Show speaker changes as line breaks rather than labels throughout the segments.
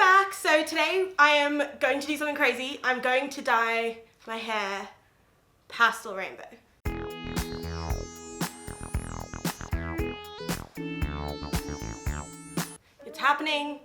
back. So today I am going to do something crazy. I'm going to dye my hair pastel rainbow. It's happening.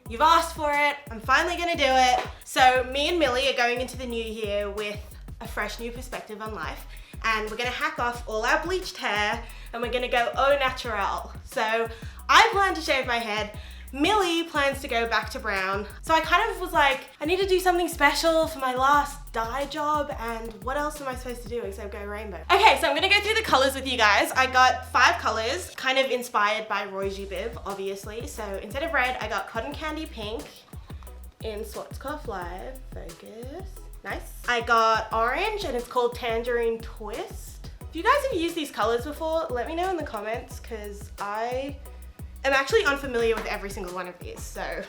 You've asked for it. I'm finally gonna do it. So me and Millie are going into the new year with a fresh new perspective on life, and we're gonna hack off all our bleached hair and we're gonna go au naturel. So I plan to shave my head. Millie plans to go back to brown. So I kind of was like, I need to do something special for my last dye job, and what else am I supposed to do except go rainbow? Okay, so I'm gonna go through the colors with you guys. I got 5 colors, kind of inspired by Roy G. Biv, obviously. So instead of red, I got cotton candy pink in Schwarzkopf Live. Focus. Nice. I got orange, and it's called Tangerine Twist. If you guys have used these colors before, let me know in the comments, because I'm actually unfamiliar with every single one of these, so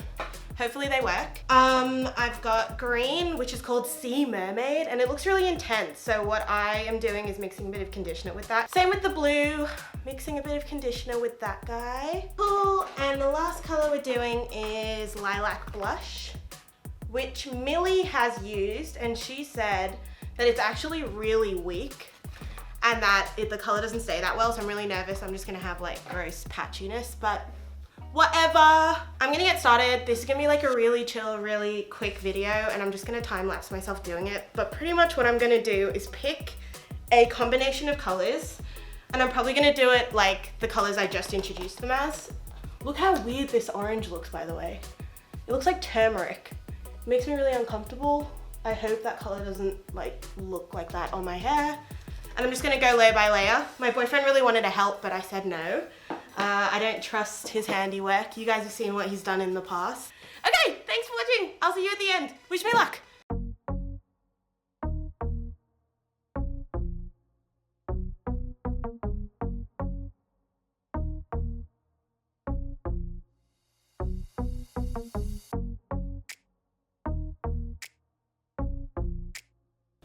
hopefully they work. I've got green, which is called Sea Mermaid, and it looks really intense. So what I am doing is mixing a bit of conditioner with that. Same with the blue, mixing a bit of conditioner with that guy. Cool, and the last color we're doing is Lilac Blush, which Millie has used, and she said that it's actually really weak and that the color doesn't stay that well, so I'm really nervous. I'm just gonna have like gross patchiness, but whatever. I'm gonna get started. This is gonna be like a really chill, really quick video, and I'm just gonna time lapse myself doing it. But pretty much what I'm gonna do is pick a combination of colors, and I'm probably gonna do it like the colors I just introduced them as. Look how weird this orange looks, by the way. It looks like turmeric. It makes me really uncomfortable. I hope that color doesn't like look like that on my hair. And I'm just gonna go layer by layer. My boyfriend really wanted to help, but I said no. I don't trust his handiwork. You guys have seen what he's done in the past. Okay, thanks for watching. I'll see you at the end. Wish me luck.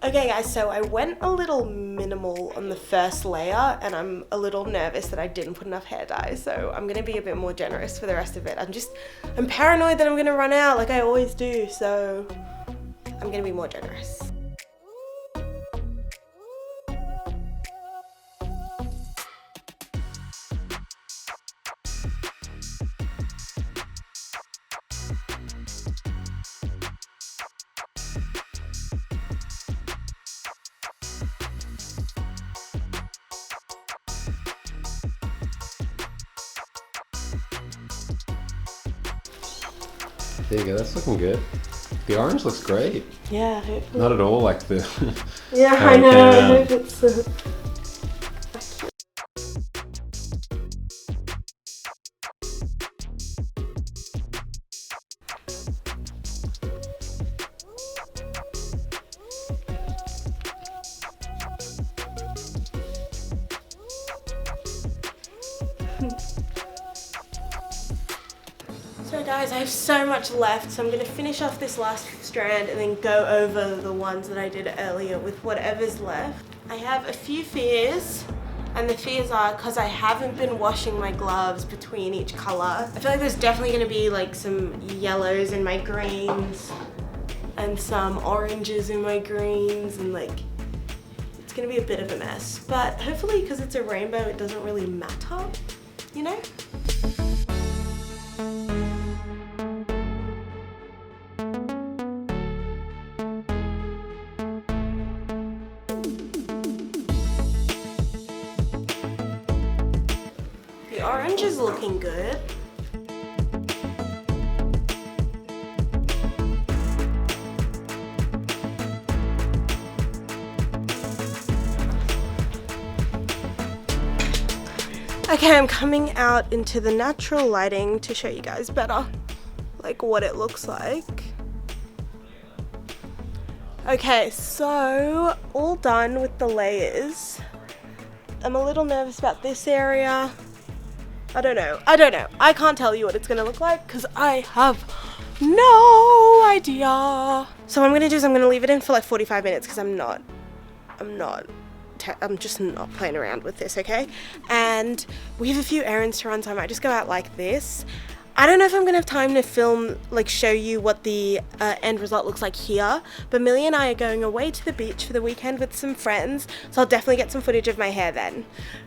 Okay guys, so I went a little minimal on the first layer, and I'm a little nervous that I didn't put enough hair dye, so I'm gonna be a bit more generous for the rest of it. I'm paranoid that I'm gonna run out like I always do, so I'm gonna be more generous.
There you go, that's looking good. The orange looks great.
Yeah, hopefully.
Not at all like the...
Yeah, I know, I hope it's... So guys, I have so much left, so I'm going to finish off this last strand and then go over the ones that I did earlier with whatever's left. I have a few fears, and the fears are because I haven't been washing my gloves between each color. I feel like there's definitely going to be like some yellows in my greens and some oranges in my greens, and like it's going to be a bit of a mess. But hopefully, because it's a rainbow, it doesn't really matter, you know? The orange is looking good. Okay, I'm coming out into the natural lighting to show you guys better, like what it looks like. Okay, so all done with the layers. I'm a little nervous about this area. I don't know. I can't tell you what it's gonna look like because I have no idea. So what I'm gonna do is I'm gonna leave it in for like 45 minutes because I'm just not playing around with this, okay? And we have a few errands to run, so I might just go out like this. I don't know if I'm gonna have time to film, like show you what the end result looks like here, but Millie and I are going away to the beach for the weekend with some friends, so I'll definitely get some footage of my hair then.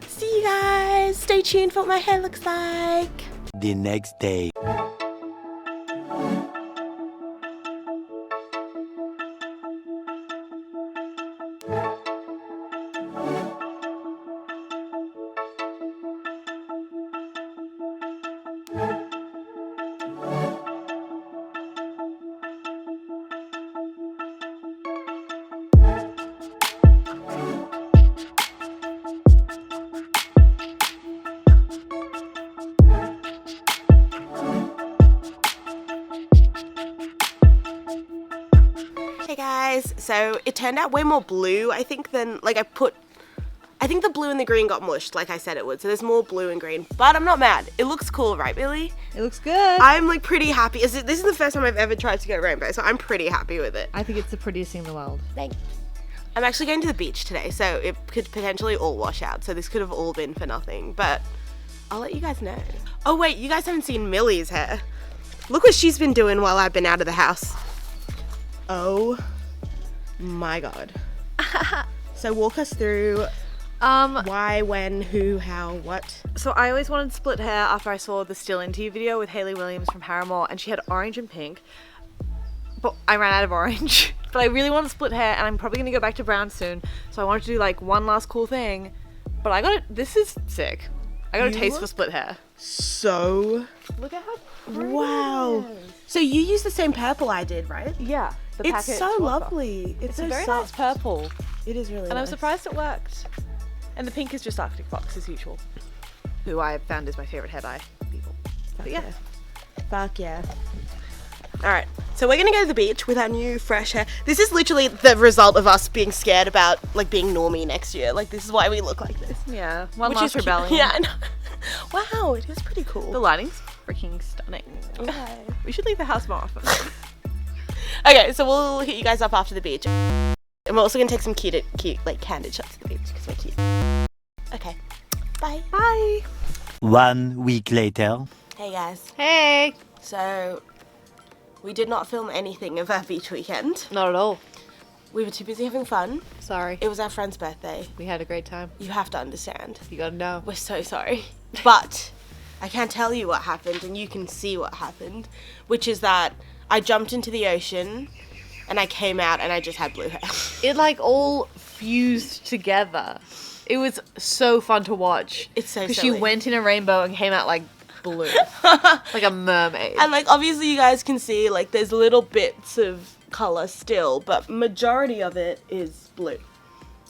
See you guys, stay tuned for what my hair looks like.
The next day.
Hey guys, so it turned out way more blue, I think, than, like I think the blue and the green got mushed like I said it would, so there's more blue and green, but I'm not mad. It looks cool, right, Billy?
It looks good.
I'm like pretty happy. This is the first time I've ever tried to go rainbow, so I'm pretty happy with it.
I think it's the prettiest thing in the world.
Thanks. I'm actually going to the beach today, so it could potentially all wash out, so this could have all been for nothing, but I'll let you guys know. Oh wait, you guys haven't seen Millie's hair. Look what she's been doing while I've been out of the house. Oh my god. So walk us through why, when, who, how, what.
So I always wanted split hair after I saw the Still Into You video with Hayley Williams from Paramore, and she had orange and pink, but I ran out of orange. But I really want split hair, and I'm probably gonna go back to brown soon, so I wanted to do like one last cool thing, but I got it. This is sick. I got a taste for split hair.
So
Look at how pretty
wow.
it is.
So you used the same purple I did, right?
Yeah. The
It's
packet
so
Schwarzkopf.
lovely.
It's
so
a very
soft.
nice purple,
It is really
and I'm
nice.
surprised it worked. And the pink is just Arctic Fox as usual, who I have found is my favorite hair dye people. But yeah.
Fuck yeah. Alright, so we're gonna go to the beach with our new fresh hair. This is literally the result of us being scared about like being normie next year. Like this is why we look like this.
Yeah. One
Which
last
is cute.
rebellion.
Yeah, I know. Wow, it is pretty cool.
The lighting's freaking stunning.
Okay.
We should leave the house more often.
Okay, so we'll hit you guys up after the beach. And we're also gonna take some cute like candid shots of the beach because we're cute. Okay. Bye.
Bye.
1 week later.
Hey guys.
Hey.
So we did not film anything of our beach weekend.
Not at all.
We were too busy having fun.
Sorry.
It was our friend's birthday.
We had a great time.
You have to understand.
You gotta know.
We're so sorry. But I can't tell you what happened and you can see what happened, which is that I jumped into the ocean and I came out and I just had blue hair.
It like all fused together. It was so fun to watch.
It's so
Because she
silly.
went in a rainbow and came out like blue. Like a mermaid.
And like obviously you guys can see like there's little bits of color still, but majority of it is blue.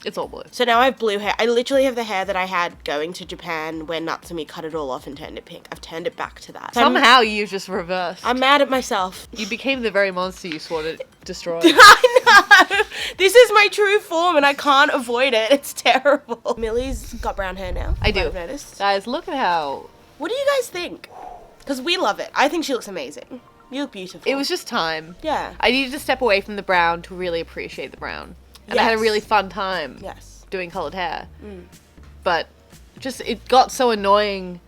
It's all blue.
So now I have blue hair. I literally have the hair that I had going to Japan when Natsumi cut it all off and turned it pink. I've turned it back to that. So
Somehow you just reversed.
I'm mad at myself.
You became the very monster you swore to destroy.
I know! This is my true form and I can't avoid it. It's terrible. Millie's got brown hair now.
I do.
I've noticed.
Guys, look at how...
What do you guys think? Because we love it. I think she looks amazing. You look beautiful.
It was just time.
Yeah.
I needed to step away from the brown to really appreciate the brown. And I had a
Yes.
really fun time
Yes.
doing coloured hair. But just, it got so annoying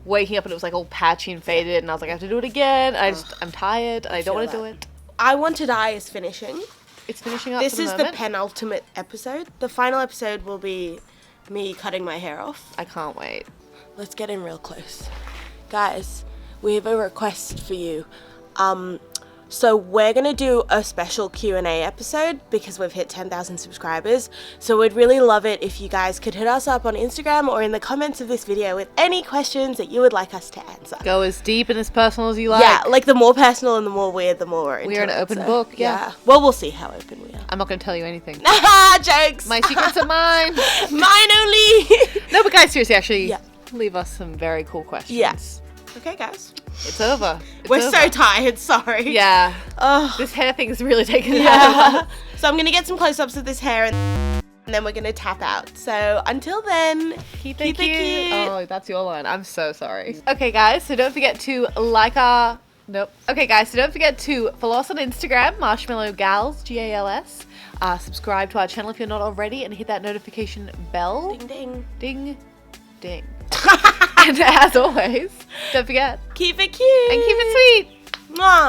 waking up and it was like all patchy and faded and I was like, I have to do it again. I'm tired and I don't
feel
want to do
that.
it.
I Want to Die is finishing.
It's finishing up
This
for
is
the
the
moment.
penultimate episode. The final episode will be me cutting my hair off.
I can't wait.
Let's get in real close. Guys, we have a request for you. So we're gonna do a special Q&A episode because we've hit 10,000 subscribers. So we'd really love it if you guys could hit us up on Instagram or in the comments of this video with any questions that you would like us to answer.
Go as deep and as personal as you like.
Yeah, like the more personal and the more weird, the more we're into
We're an
it,
open
so,
book, yeah.
Well, we'll see how open we are.
I'm not going to tell you anything.
Jokes!
My secrets are mine.
Mine only!
No, but guys, seriously, actually,
Yeah.
leave us some very cool questions.
Yes. Okay, guys.
It's over. It's
We're
over.
so tired, sorry.
Yeah.
Ugh.
This hair thing's really taken it out of
Yeah.
us.
So I'm gonna get some close-ups of this hair and then we're gonna tap out. So until then,
Keep it cute. Oh, that's your line. I'm so sorry. Okay, guys, so don't forget to Okay, guys, so don't forget to follow us on Instagram, Marshmallow Gals, Gals. Subscribe to our channel if you're not already and hit that notification bell.
Ding ding.
Ding, ding. And as always, don't forget,
Keep it cute.
and keep it sweet.
Mwah.